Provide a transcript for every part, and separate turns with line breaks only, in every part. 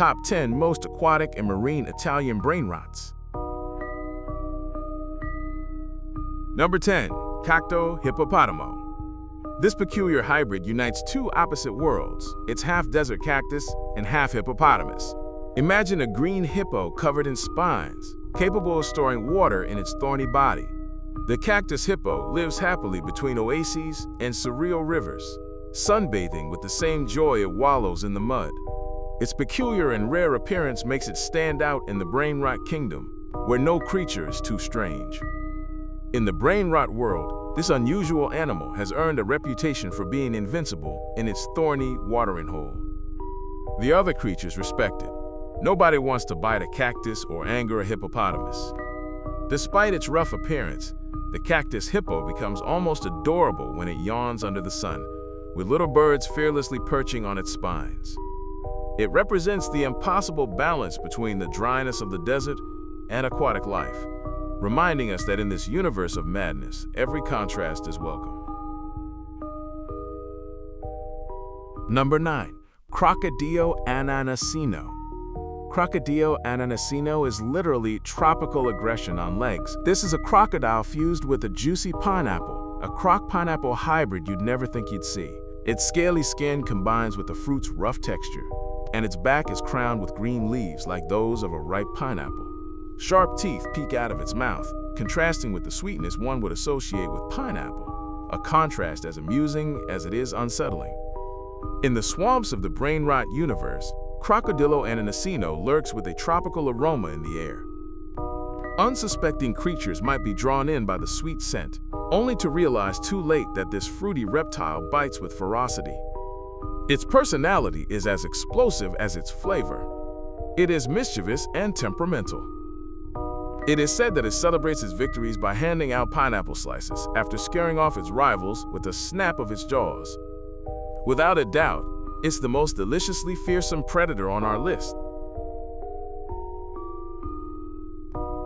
Top 10 Most Aquatic and Marine Italian Brainrots. Number 10. Cacto hippopotamo. This peculiar hybrid unites two opposite worlds. It's half desert cactus and half hippopotamus. Imagine a green hippo covered in spines, capable of storing water in its thorny body. The cactus hippo lives happily between oases and surreal rivers, sunbathing with the same joy it wallows in the mud. Its peculiar and rare appearance makes it stand out in the brainrot kingdom, where no creature is too strange. In the brainrot world, this unusual animal has earned a reputation for being invincible in its thorny watering hole. The other creatures respect it. Nobody wants to bite a cactus or anger a hippopotamus. Despite its rough appearance, the cactus hippo becomes almost adorable when it yawns under the sun, with little birds fearlessly perching on its spines. It represents the impossible balance between the dryness of the desert and aquatic life, reminding us that in this universe of madness, every contrast is welcome. Number 9. Crocodilo ananasino. Crocodilo ananasino is literally tropical aggression on legs. This is a crocodile fused with a juicy pineapple, a croc-pineapple hybrid you'd never think you'd see. Its scaly skin combines with the fruit's rough texture, and its back is crowned with green leaves like those of a ripe pineapple. Sharp teeth peek out of its mouth, contrasting with the sweetness one would associate with pineapple, a contrast as amusing as it is unsettling. In the swamps of the brainrot universe, Crocodilo ananasino lurks with a tropical aroma in the air. Unsuspecting creatures might be drawn in by the sweet scent, only to realize too late that this fruity reptile bites with ferocity. Its personality is as explosive as its flavor. It is mischievous and temperamental. It is said that it celebrates its victories by handing out pineapple slices after scaring off its rivals with a snap of its jaws. Without a doubt, it's the most deliciously fearsome predator on our list.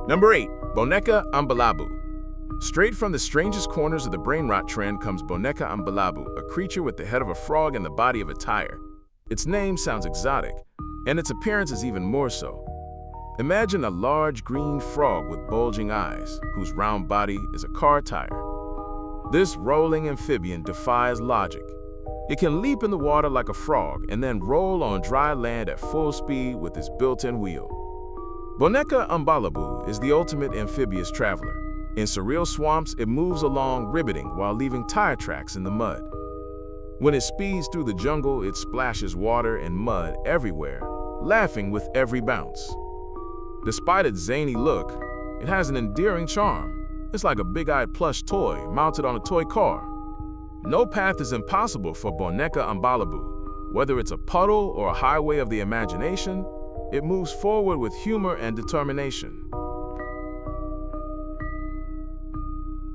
Number 8. Boneca ambalabu. Straight from the strangest corners of the brainrot trend comes Boneca ambalabu, a creature with the head of a frog and the body of a tire. Its name sounds exotic, and its appearance is even more so. Imagine a large green frog with bulging eyes, whose round body is a car tire. This rolling amphibian defies logic. It can leap in the water like a frog and then roll on dry land at full speed with its built-in wheel. Boneca ambalabu is the ultimate amphibious traveler. In surreal swamps, it moves along ribbiting while leaving tire tracks in the mud. When it speeds through the jungle, it splashes water and mud everywhere, laughing with every bounce. Despite its zany look, it has an endearing charm. It's like a big-eyed plush toy mounted on a toy car. No path is impossible for Boneca ambalabu. Whether it's a puddle or a highway of the imagination, it moves forward with humor and determination.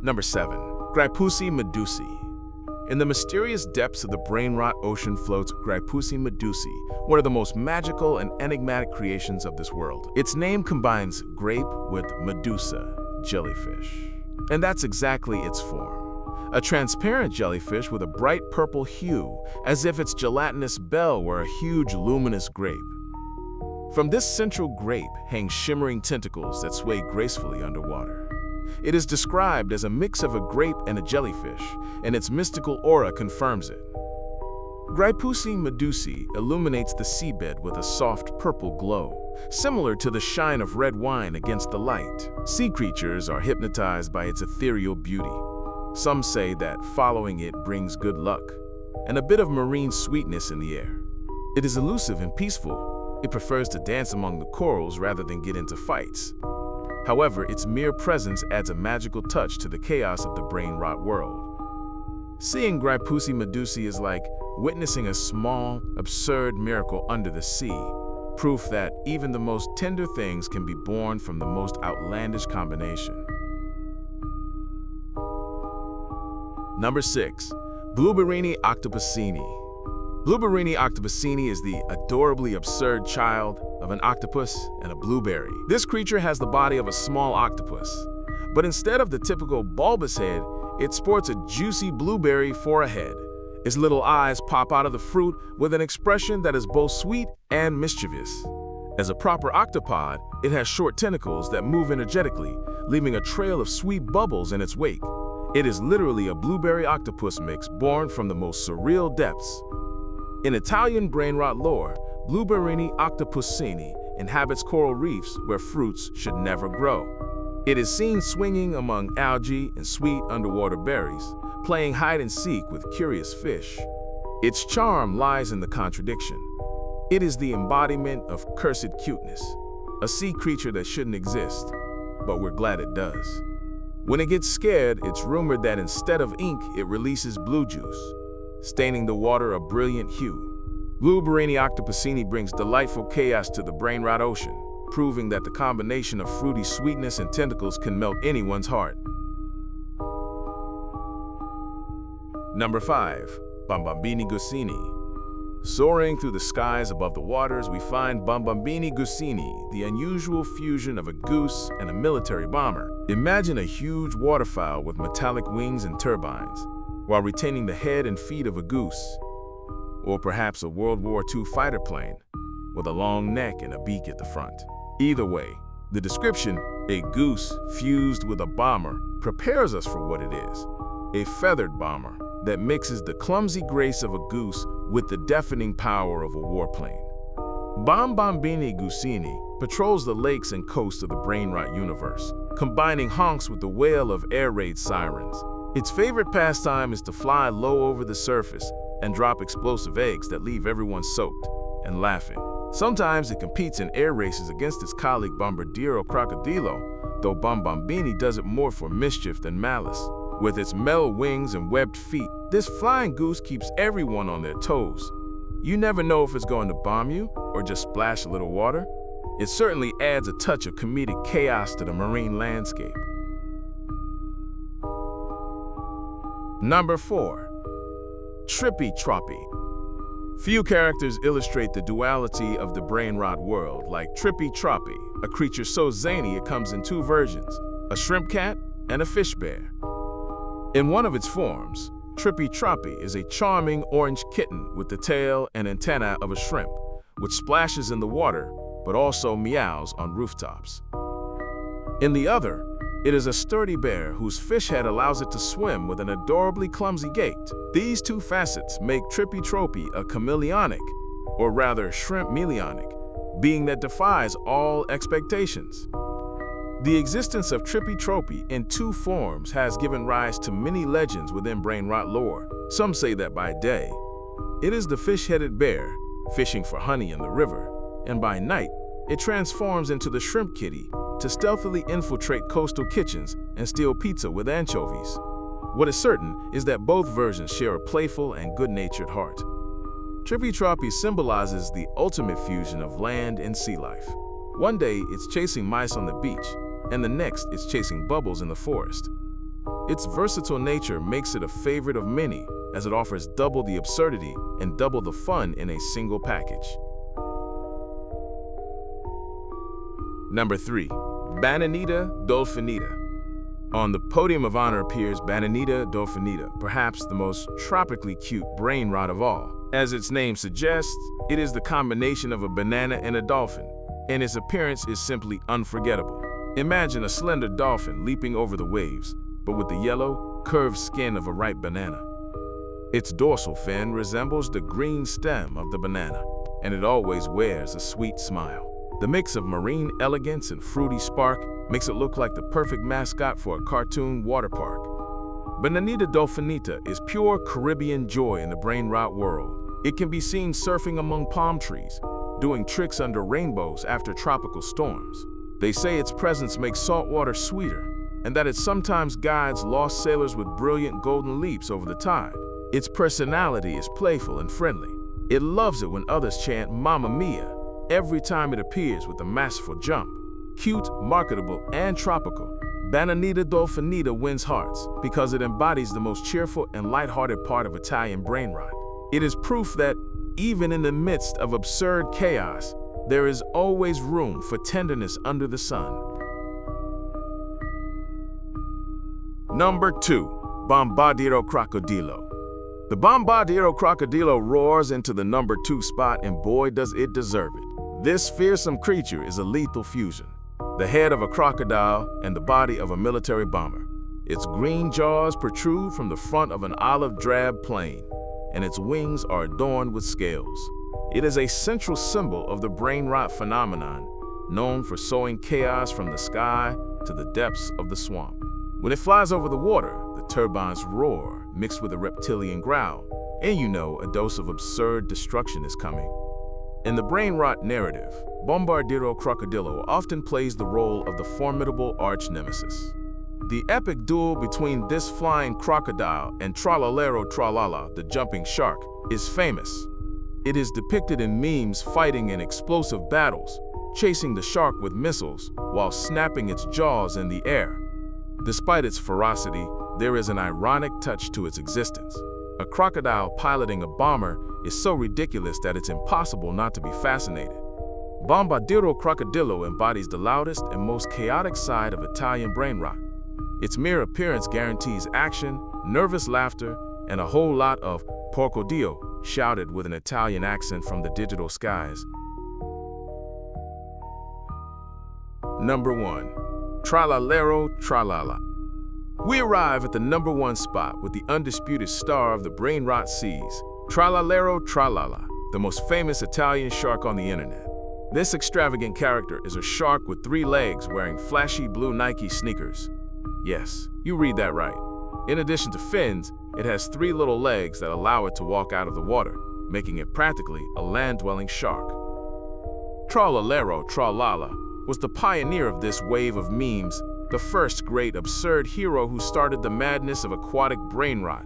Number 7. Grypusi medusi. In the mysterious depths of the brainrot ocean floats Grypusi medusi, one of the most magical and enigmatic creations of this world. Its name combines grape with medusa, jellyfish. And that's exactly its form. A transparent jellyfish with a bright purple hue, as if its gelatinous bell were a huge luminous grape. From this central grape hang shimmering tentacles that sway gracefully underwater. It is described as a mix of a grape and a jellyfish, and its mystical aura confirms it. Grypusi medusi illuminates the seabed with a soft purple glow, similar to the shine of red wine against the light. Sea creatures are hypnotized by its ethereal beauty. Some say that following it brings good luck, and a bit of marine sweetness in the air. It is elusive and peaceful. It prefers to dance among the corals rather than get into fights. However, its mere presence adds a magical touch to the chaos of the brainrot world. Seeing Grypusi medusi is like witnessing a small, absurd miracle under the sea, proof that even the most tender things can be born from the most outlandish combination. Number 6. Blueberrini octopusini. Blueberrini octopusini is the adorably absurd child of an octopus and a blueberry. This creature has the body of a small octopus, but instead of the typical bulbous head, it sports a juicy blueberry for a head. Its little eyes pop out of the fruit with an expression that is both sweet and mischievous. As a proper octopod, it has short tentacles that move energetically, leaving a trail of sweet bubbles in its wake. It is literally a blueberry octopus mix born from the most surreal depths. In Italian brainrot lore, Blueberrini octopussini inhabits coral reefs where fruits should never grow. It is seen swinging among algae and sweet underwater berries, playing hide and seek with curious fish. Its charm lies in the contradiction. It is the embodiment of cursed cuteness, a sea creature that shouldn't exist, but we're glad it does. When it gets scared, it's rumored that instead of ink, it releases blue juice, staining the water a brilliant hue. Blueberrini octopussini brings delightful chaos to the brainrot ocean, proving that the combination of fruity sweetness and tentacles can melt anyone's heart. Number 5. Bambambini gusini. Soaring through the skies above the waters, we find Bambambini gusini, the unusual fusion of a goose and a military bomber. Imagine a huge waterfowl with metallic wings and turbines, while retaining the head and feet of a goose, or perhaps a World War II fighter plane with a long neck and a beak at the front. Either way, the description, a goose fused with a bomber, prepares us for what it is, a feathered bomber that mixes the clumsy grace of a goose with the deafening power of a warplane. Bambambini gusini patrols the lakes and coasts of the brainrot universe, combining honks with the wail of air raid sirens. Its favorite pastime is to fly low over the surface and drop explosive eggs that leave everyone soaked and laughing. Sometimes it competes in air races against its colleague Bombardiro Crocodilo, though Bambambini does it more for mischief than malice. With its metal wings and webbed feet, this flying goose keeps everyone on their toes. You never know if it's going to bomb you or just splash a little water. It certainly adds a touch of comedic chaos to the marine landscape. Number 4. Trippy Troppy. Few characters illustrate the duality of the brainrot world like Trippy Troppy, a creature so zany it comes in 2 versions, a shrimp cat and a fish bear. In one of its forms, Trippy Troppy is a charming orange kitten with the tail and antennae of a shrimp, which splashes in the water but also meows on rooftops. In the other, it is a sturdy bear whose fish head allows it to swim with an adorably clumsy gait. These 2 facets make Trippy Troppy a chameleonic, or rather shrimp-meleonic, being that defies all expectations. The existence of Trippy Troppy in 2 forms has given rise to many legends within brainrot lore. Some say that by day, it is the fish-headed bear fishing for honey in the river, and by night, it transforms into the shrimp kitty to stealthily infiltrate coastal kitchens and steal pizza with anchovies. What is certain is that both versions share a playful and good-natured heart. Trippy Troppy symbolizes the ultimate fusion of land and sea life. One day, it's chasing mice on the beach, and the next, it's chasing bubbles in the forest. Its versatile nature makes it a favorite of many, as it offers double the absurdity and double the fun in a single package. Number 3. Bananita dolphinita. On the podium of honor appears Bananita dolphinita, perhaps the most tropically cute brainrot of all. As its name suggests, it is the combination of a banana and a dolphin, and its appearance is simply unforgettable. Imagine a slender dolphin leaping over the waves, but with the yellow, curved skin of a ripe banana. Its dorsal fin resembles the green stem of the banana, and it always wears a sweet smile. The mix of marine elegance and fruity spark makes it look like the perfect mascot for a cartoon water park. Bananita dolphinita is pure Caribbean joy in the brainrot world. It can be seen surfing among palm trees, doing tricks under rainbows after tropical storms. They say its presence makes salt water sweeter, and that it sometimes guides lost sailors with brilliant golden leaps over the tide. Its personality is playful and friendly. It loves it when others chant "Mamma Mia" every time it appears with a masterful jump. Cute, marketable, and tropical, Bananita dolphinita wins hearts because it embodies the most cheerful and lighthearted part of Italian brainrot. It is proof that, even in the midst of absurd chaos, there is always room for tenderness under the sun. Number 2. Bombardiro Crocodilo. The Bombardiro Crocodilo roars into the number 2 spot, and boy does it deserve it. This fearsome creature is a lethal fusion. The head of a crocodile and the body of a military bomber. Its green jaws protrude from the front of an olive drab plane, and its wings are adorned with scales. It is a central symbol of the brain rot phenomenon, known for sowing chaos from the sky to the depths of the swamp. When it flies over the water, the turbines roar, mixed with a reptilian growl, and you know a dose of absurd destruction is coming. In the brain rot narrative, Bombardiro Crocodilo often plays the role of the formidable arch-nemesis. The epic duel between this flying crocodile and Tralalero Tralala, the jumping shark, is famous. It is depicted in memes fighting in explosive battles, chasing the shark with missiles while snapping its jaws in the air. Despite its ferocity, there is an ironic touch to its existence. A crocodile piloting a bomber is so ridiculous that it's impossible not to be fascinated. Bombardiro Crocodilo embodies the loudest and most chaotic side of Italian brain rot. Its mere appearance guarantees action, nervous laughter, and a whole lot of "Porco Dio" shouted with an Italian accent from the digital skies. Number 1. Tralalero Tralala. We arrive at the number 1 spot with the undisputed star of the brain rot seas, Tralalero Tralala, the most famous Italian shark on the internet. This extravagant character is a shark with 3 legs wearing flashy blue Nike sneakers. Yes, you read that right. In addition to fins, it has 3 little legs that allow it to walk out of the water, making it practically a land-dwelling shark. Tralalero Tralala was the pioneer of this wave of memes, the first great absurd hero who started the madness of aquatic brain rot.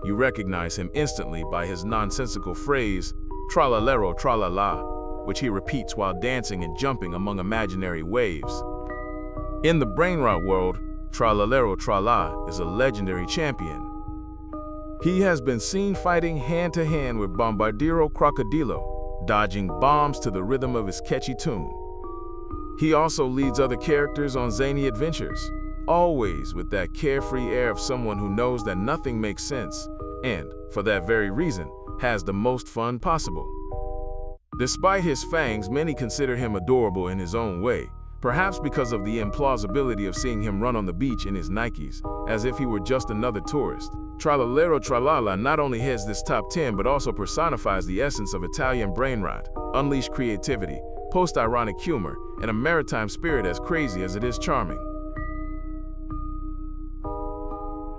You recognize him instantly by his nonsensical phrase, "Tralalero Tralala," which he repeats while dancing and jumping among imaginary waves. In the brain rot world, Tralalero Tralala is a legendary champion. He has been seen fighting hand-to-hand with Bombardiro Crocodilo, dodging bombs to the rhythm of his catchy tune. He also leads other characters on zany adventures, always with that carefree air of someone who knows that nothing makes sense and, for that very reason, has the most fun possible. Despite his fangs, many consider him adorable in his own way, perhaps because of the implausibility of seeing him run on the beach in his Nikes, as if he were just another tourist. Tralalero Tralala not only heads this top 10 but also personifies the essence of Italian brain rot, unleashed creativity, post-ironic humor, and a maritime spirit as crazy as it is charming.